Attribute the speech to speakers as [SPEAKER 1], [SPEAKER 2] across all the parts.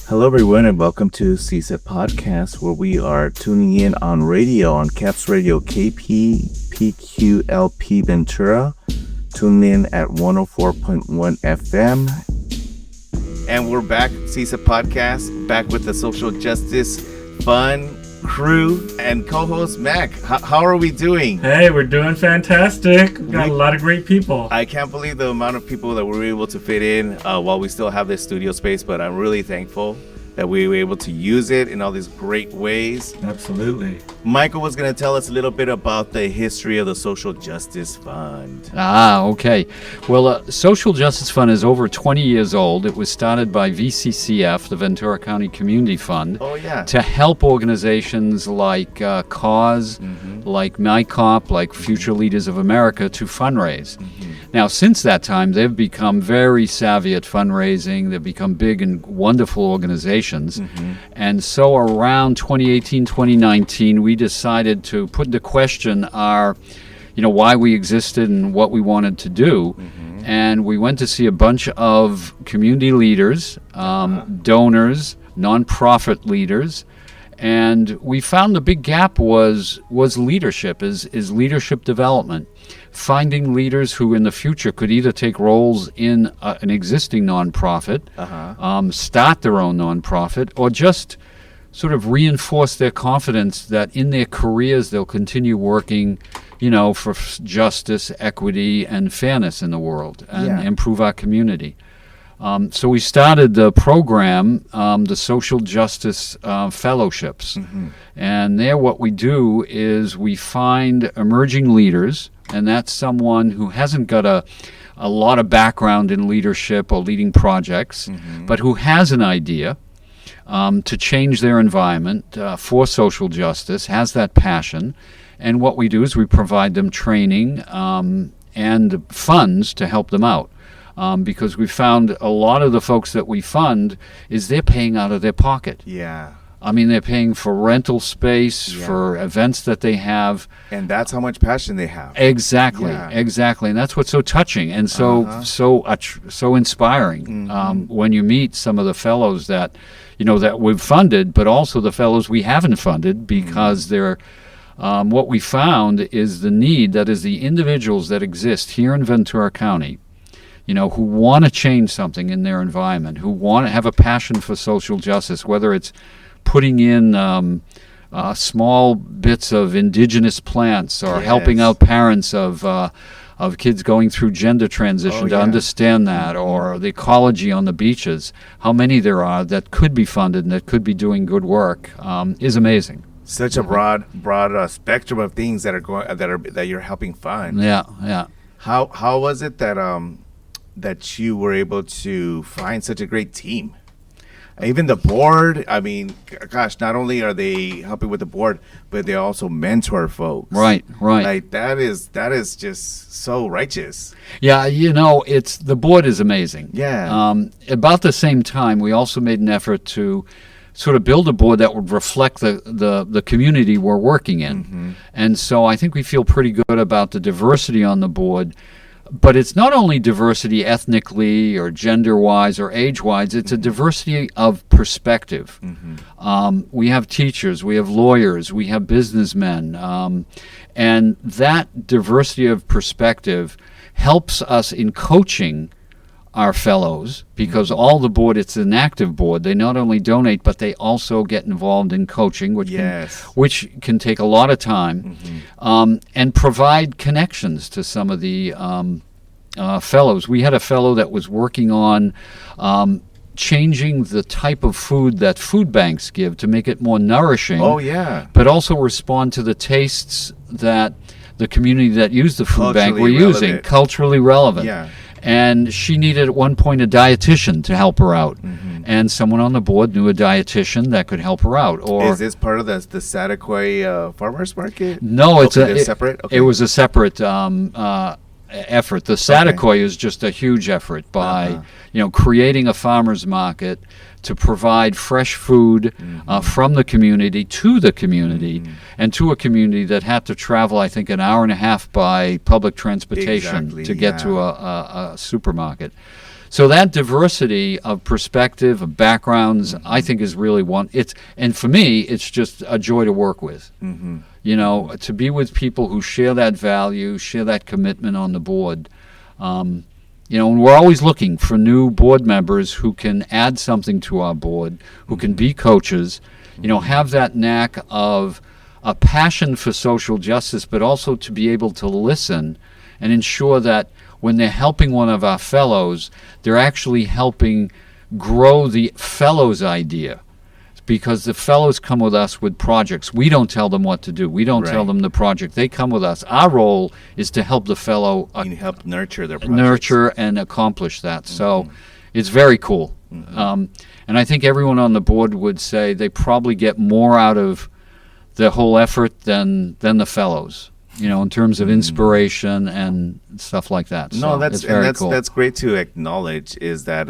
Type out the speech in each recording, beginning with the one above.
[SPEAKER 1] Hello, everyone, and welcome to CSET Podcast, where we are tuning in on radio on Caps Radio KPPQLP Ventura, tuning in at 104.1 FM. And we're back, CSET Podcast, back with the social justice fun crew and co-host Mac. How are we doing?
[SPEAKER 2] Hey, we're doing fantastic. We've got a lot of great people.
[SPEAKER 1] I can't believe the amount of people that we're able to fit in while we still have this studio space, but I'm really thankful that we were able to use it in all these great ways.
[SPEAKER 2] Absolutely.
[SPEAKER 1] Michael was going to tell us a little bit about the history of the Social Justice Fund.
[SPEAKER 3] Okay. Well, Social Justice Fund is over 20 years old. It was started by VCCF, the Ventura County Community Fund, to help organizations like CAUSE, like MyCop, like Future Leaders of America to fundraise. Now, since that time, they've become very savvy at fundraising. They've become big and wonderful organizations. And so around 2018, 2019, we decided to put into question our, why we existed and what we wanted to do. And we went to see a bunch of community leaders, donors, nonprofit leaders, and we found the big gap was leadership, is leadership development. Finding leaders who in the future could either take roles in an existing nonprofit, start their own nonprofit, or just sort of reinforce their confidence that in their careers they'll continue working, for justice, equity, and fairness in the world and improve our community. So we started the program, the Social Justice Fellowships. And there what we do is we find emerging leaders, and that's someone who hasn't got a lot of background in leadership or leading projects, but who has an idea to change their environment for social justice, has that passion. And what we do is we provide them training and funds to help them out. Because we found a lot of the folks that we fund is they're paying out of their pocket. I mean, they're paying for rental space, for events that they have.
[SPEAKER 1] And that's how much passion they have.
[SPEAKER 3] Exactly. And that's what's so touching and so inspiring when you meet some of the fellows that, that we've funded, but also the fellows we haven't funded because they're, what we found is the need, that is the individuals that exist here in Ventura County, who want to change something in their environment, who want to have a passion for social justice, whether it's putting in small bits of indigenous plants or helping out parents of kids going through gender transition to understand that, or the ecology on the beaches, how many there are that could be funded and that could be doing good work is amazing.
[SPEAKER 1] Such a broad spectrum of things that are that you're helping fund. How was it that you were able to find such a great team? Even the board, I mean, gosh, not only are they helping with the board, but they also mentor folks.
[SPEAKER 3] Right.
[SPEAKER 1] Like that is just so righteous.
[SPEAKER 3] Yeah, it's the board is amazing. About the same time, we also made an effort to sort of build a board that would reflect the community we're working in. And so I think we feel pretty good about the diversity on the board. But it's not only diversity ethnically or gender-wise or age-wise, it's a diversity of perspective. We have teachers, we have lawyers, we have businessmen, and that diversity of perspective helps us in coaching our fellows, because all the board, it's an active board. They not only donate, but they also get involved in coaching, which can take a lot of time, and provide connections to some of the fellows. We had a fellow that was working on changing the type of food that food banks give to make it more nourishing. But also respond to the tastes that the community that used the food bank were using, culturally relevant. And she needed at one point a dietitian to help her out. And someone on the board knew a dietitian that could help her out. Or
[SPEAKER 1] is this part of the Sataquai farmers market?
[SPEAKER 3] No, it's
[SPEAKER 1] separate.
[SPEAKER 3] It was a separate effort. The Sataquai is just a huge effort by creating a farmers market to provide fresh food from the community to the community, and to a community that had to travel, I think, an hour and a half by public transportation to get to a supermarket. So that diversity of perspective, of backgrounds, I think is really and for me, it's just a joy to work with. You know, to be with people who share that value, share that commitment on the board. You know, and we're always looking for new board members who can add something to our board, who can be coaches, you know, have that knack of a passion for social justice, but also to be able to listen and ensure that when they're helping one of our fellows, they're actually helping grow the fellow's idea. Because the fellows come with us with projects. We don't tell them what to do. We don't tell them the project. They come with us. Our role is to help the fellow
[SPEAKER 1] help nurture their projects.
[SPEAKER 3] Nurture and accomplish that. So it's very cool. And I think everyone on the board would say they probably get more out of the whole effort than the fellows, you know, in terms of inspiration and stuff like that. So cool.
[SPEAKER 1] That's great to acknowledge. Is that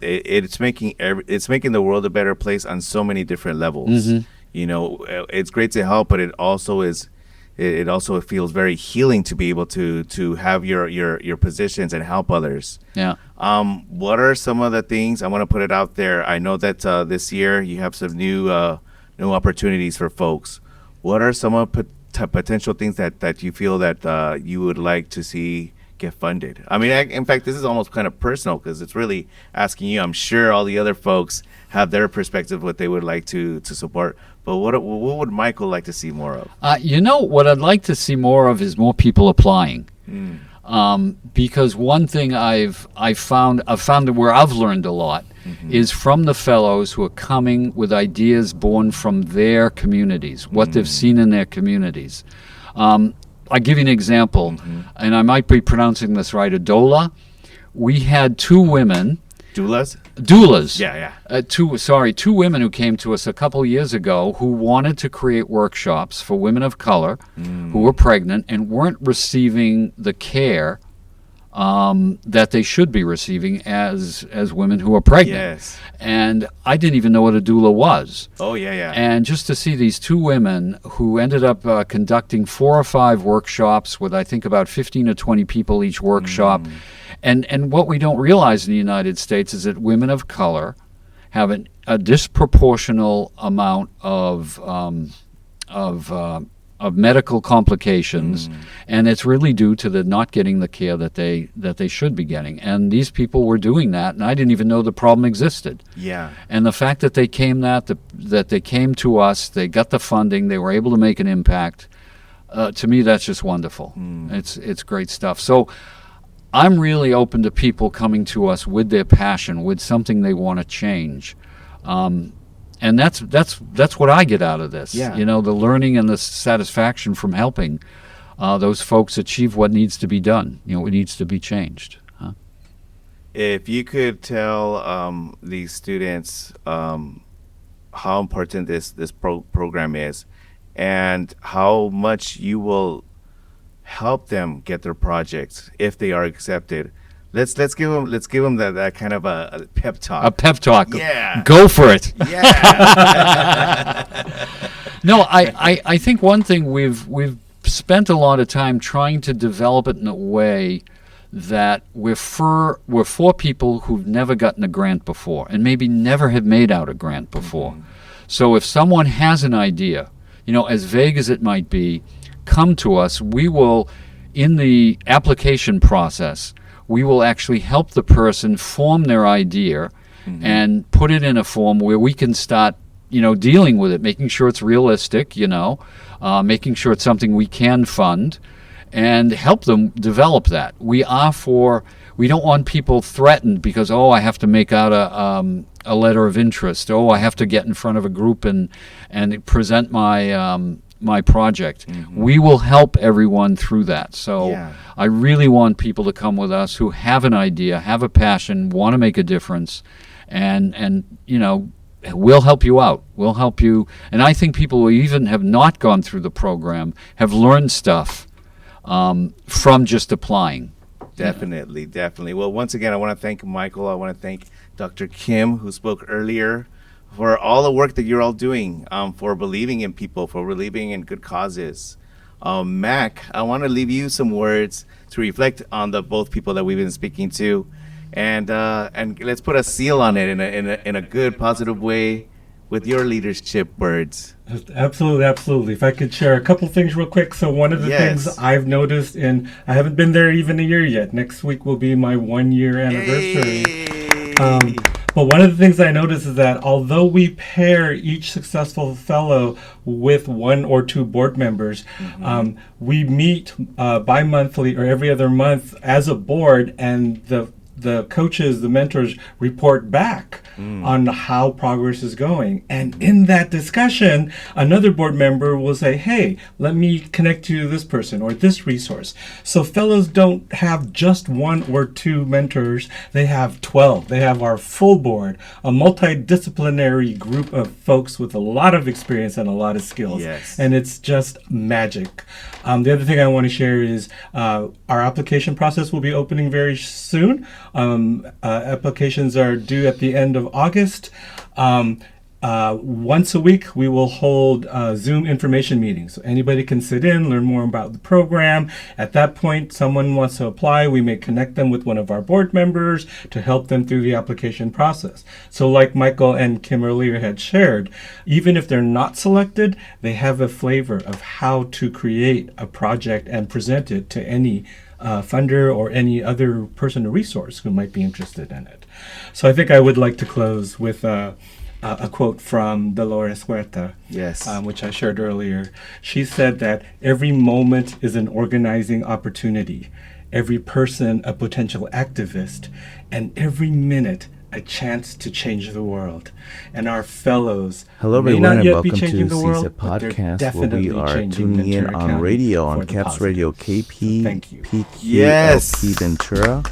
[SPEAKER 1] it's making the world a better place on so many different levels. You know, it's great to help, but it also feels very healing to be able to have your positions and help others.
[SPEAKER 3] Yeah.
[SPEAKER 1] What are some of the things? I want to put it out there. I know that this year you have some new opportunities for folks. What are some of potential things that you feel that you would like to see get funded? I mean, in fact, this is almost kind of personal because it's really asking you. I'm sure all the other folks have their perspective, what they would like to support. But what would Michael like to see more of?
[SPEAKER 3] You know, what I'd like to see more of is more people applying. Because one thing I've found that where I've learned a lot is from the fellows who are coming with ideas born from their communities, what they've seen in their communities. I'll give you an example, and I might be pronouncing this right, Adola. We had two women. Doulas.
[SPEAKER 1] Yeah.
[SPEAKER 3] Two women who came to us a couple years ago who wanted to create workshops for women of color who were pregnant and weren't receiving the care that they should be receiving as women who are pregnant.
[SPEAKER 1] Yes.
[SPEAKER 3] And I didn't even know what a doula was.
[SPEAKER 1] Oh, yeah.
[SPEAKER 3] And just to see these two women who ended up conducting 4 or 5 workshops with, I think, about 15 or 20 people each workshop. And what we don't realize in the United States is that women of color have a disproportional amount of medical complications, and it's really due to the not getting the care that they should be getting. And these people were doing that, and I didn't even know the problem existed.
[SPEAKER 1] Yeah.
[SPEAKER 3] And the fact that they came to us, they got the funding, they were able to make an impact. To me, that's just wonderful. It's great stuff. So I'm really open to people coming to us with their passion, with something they want to change. And that's what I get out of this.
[SPEAKER 1] Yeah.
[SPEAKER 3] You know, the learning and the satisfaction from helping those folks achieve what needs to be done. You know, what needs to be changed.
[SPEAKER 1] If you could tell these students how important this program is, and how much you will help them get their projects if they are accepted. Let's give them that kind of a pep talk.
[SPEAKER 3] A pep talk.
[SPEAKER 1] Yeah.
[SPEAKER 3] Go for it.
[SPEAKER 1] Yeah.
[SPEAKER 3] No, I think one thing we've spent a lot of time trying to develop it in a way that we're for people who've never gotten a grant before and maybe never have made out a grant before. So if someone has an idea, you know, as vague as it might be, come to us. We will, in the application process, we will actually help the person form their idea and put it in a form where we can start, you know, dealing with it, making sure it's realistic, you know, making sure it's something we can fund, and help them develop that. We don't want people threatened because, I have to make out a letter of interest. I have to get in front of a group and present my project. We will help everyone through that. So I really want people to come with us who have an idea, have a passion, want to make a difference, and you know, we'll help you out. We'll help you. And I think people who even have not gone through the program have learned stuff from just applying.
[SPEAKER 1] Definitely. Well, once again, I want to thank Michael. I want to thank Dr. Kim, who spoke earlier, for all the work that you're all doing, for believing in people, for believing in good causes. Mac, I want to leave you some words to reflect on the both people that we've been speaking to, and let's put a seal on it in a good, positive way with your leadership words.
[SPEAKER 2] Absolutely. If I could share a couple things real quick. So one of the things I've noticed, and I haven't been there even a year yet. Next week will be my 1-year anniversary. But one of the things I noticed is that although we pair each successful fellow with 1 or 2 board members, we meet bi-monthly or every other month as a board, and the coaches, the mentors report back on how progress is going. And in that discussion, another board member will say, hey, let me connect you to this person or this resource. So fellows don't have just 1 or 2 mentors. They have 12. They have our full board, a multidisciplinary group of folks with a lot of experience and a lot of skills.
[SPEAKER 1] Yes.
[SPEAKER 2] And it's just magic. The other thing I want to share is our application process will be opening very soon. Applications are due at the end of August. Once a week, we will hold Zoom information meetings. So anybody can sit in, learn more about the program. At that point, someone wants to apply, we may connect them with one of our board members to help them through the application process. So like Michael and Kim earlier had shared, even if they're not selected, they have a flavor of how to create a project and present it to any funder or any other person or resource who might be interested in it. So I think I would like to close with a quote from Dolores Huerta, which I shared earlier. She said that every moment is an organizing opportunity, every person a potential activist, and every minute a chance to change the world. And our fellows may not yet be changing the world, but they're definitely changing
[SPEAKER 4] tuning in on
[SPEAKER 2] County
[SPEAKER 4] radio on
[SPEAKER 2] for the
[SPEAKER 4] Caps
[SPEAKER 2] positive.
[SPEAKER 4] Radio KP,
[SPEAKER 2] Thank you.
[SPEAKER 4] PQLP Ventura.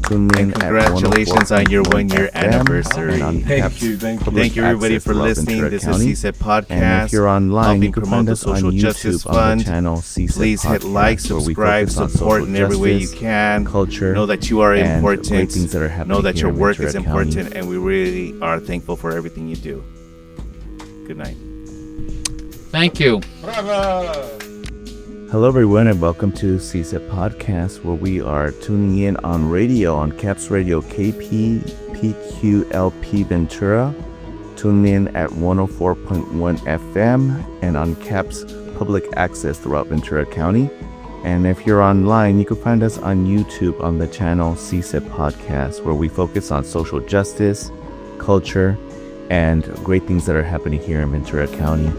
[SPEAKER 4] Tune in
[SPEAKER 1] And congratulations on your 1-year
[SPEAKER 4] FM,
[SPEAKER 1] anniversary.
[SPEAKER 4] and on
[SPEAKER 2] Thank
[SPEAKER 4] Caps
[SPEAKER 2] you, thank you.
[SPEAKER 4] Public
[SPEAKER 1] Thank you, everybody,
[SPEAKER 4] Access
[SPEAKER 1] for
[SPEAKER 4] Love
[SPEAKER 1] listening.
[SPEAKER 4] Ventura
[SPEAKER 1] This
[SPEAKER 4] County.
[SPEAKER 1] is CSET Podcast.
[SPEAKER 4] And if you're online,
[SPEAKER 1] helping
[SPEAKER 4] you can
[SPEAKER 1] promote
[SPEAKER 4] find
[SPEAKER 1] the
[SPEAKER 4] us on
[SPEAKER 1] Social Justice
[SPEAKER 4] YouTube on
[SPEAKER 1] Fund.
[SPEAKER 4] the channel CSET
[SPEAKER 1] Please hit
[SPEAKER 4] Podcast,
[SPEAKER 1] like,
[SPEAKER 4] where we
[SPEAKER 1] subscribe,
[SPEAKER 4] focus on
[SPEAKER 1] support
[SPEAKER 4] social
[SPEAKER 1] in every way you
[SPEAKER 4] justice,
[SPEAKER 1] can.
[SPEAKER 4] culture,
[SPEAKER 1] Know that you are
[SPEAKER 4] and
[SPEAKER 1] important.
[SPEAKER 4] great things that are happening
[SPEAKER 1] Know that
[SPEAKER 4] here
[SPEAKER 1] your
[SPEAKER 4] in
[SPEAKER 1] work
[SPEAKER 4] Ventura
[SPEAKER 1] is
[SPEAKER 4] County.
[SPEAKER 1] important, and we really are thankful for everything you do. Good night.
[SPEAKER 3] Thank you.
[SPEAKER 4] Hello, everyone, and welcome to CSET Podcast, where we are tuning in on radio on Caps Radio KP, PQLP Ventura. Tune in at 104.1 FM and on Caps Public Access throughout Ventura County. And if you're online, you can find us on YouTube on the channel CSET Podcast, where we focus on social justice, culture, and great things that are happening here in Ventura County.